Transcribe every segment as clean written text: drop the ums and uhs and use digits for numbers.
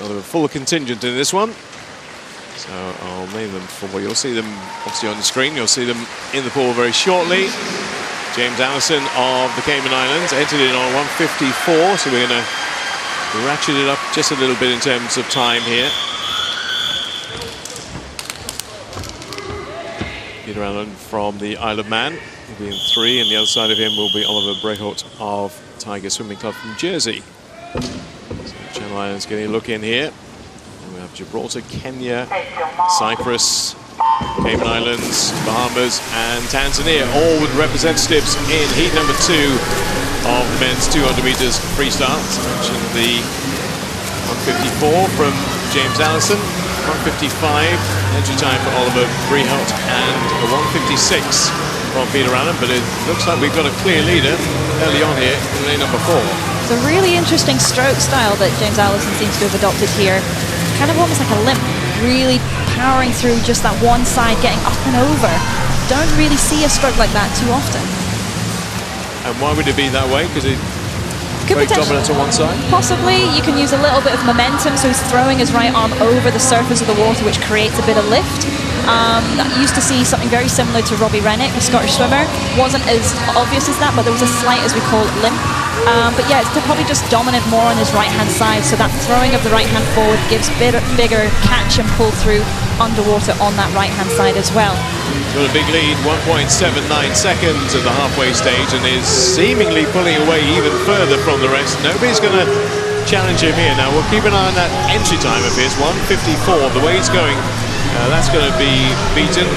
Part of a full contingent in this one. So I'll name them for you. You'll see them obviously on the screen. You'll see them in the pool very shortly. James Allison of the Cayman Islands entered in on 1:54. So we're going to ratchet it up just a little bit in terms of time here. Peter Allen from the Isle of Man will be in 3, and the other side of him will be Oliver Breholt of Tiger Swimming Club from Jersey. So Channel Islands getting a look in here. And we have Gibraltar, Kenya, Cyprus, Cayman Islands, Bahamas and Tanzania, all with representatives in heat number 2 of the men's 200 meters freestyle. As I mentioned, the 1:54 from James Allison, 1:55 entry time for Oliver Breholt, and a 1:56 from Peter Allen. But it looks like we've got a clear leader early on here in lane number 4. It's a really interesting stroke style that James Allison seems to have adopted here. Kind of almost like a limp, really powering through just that one side, getting up and over. Don't really see a stroke like that too often. And why would it be that way? Because it's very dominant on one side? Possibly. You can use a little bit of momentum, so he's throwing his right arm over the surface of the water, which creates a bit of lift. I used to see something very similar to Robbie Rennick, a Scottish swimmer. Wasn't as obvious as that, but there was a slight, as we call it, limp. But yeah, it's probably just dominant more on his right-hand side, so that throwing of the right hand forward gives bigger catch and pull through underwater on that right-hand side as well. Got a big lead, 1.79 seconds at the halfway stage, and is seemingly pulling away even further from the rest. Nobody's going to challenge him here. Now, we'll keep an eye on that entry time of his, 1:54. The way he's going, that's going to be beaten.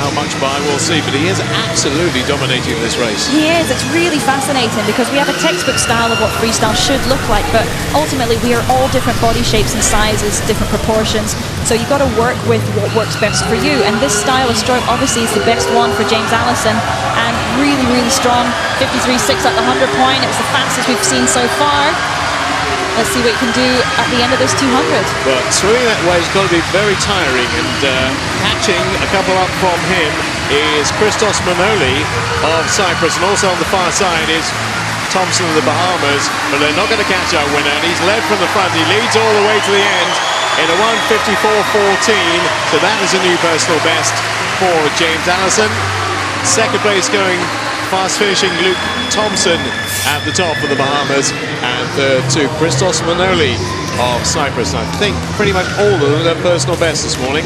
How much by, we'll see, but he is absolutely dominating this race. He is. It's really fascinating because we have a textbook style of what freestyle should look like, but ultimately we are all different body shapes and sizes, different proportions, so you've got to work with what works best for you, and this style of stroke obviously is the best one for James Allison, and really, really strong. 53.6 at the 100 point. It was the fastest we've seen so far. Let's see what you can do at the end of this 200. But swimming that way has got to be very tiring, and catching a couple up from him is Christos Manoli of Cyprus, and also on the far side is Thompson of the Bahamas, but they're not going to catch our winner, and he's led from the front. He leads all the way to the end in a 1:54.14, so that is a new personal best for James Allison. Second place going fast finishing Luke Thompson at the top for the Bahamas, and third to Christos Manoli of Cyprus. I think pretty much all of them their personal best this morning.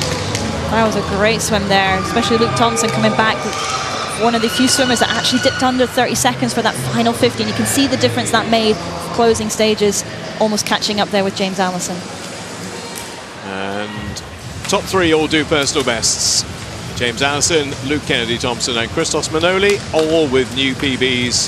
That was a great swim there, especially Luke Thompson coming back. One of the few swimmers that actually dipped under 30 seconds for that final 50, and you can see the difference that made closing stages, almost catching up there with James Allison. And top 3 all do personal bests. James Allison, Luke Kennedy Thompson and Christos Manoli, all with new PBs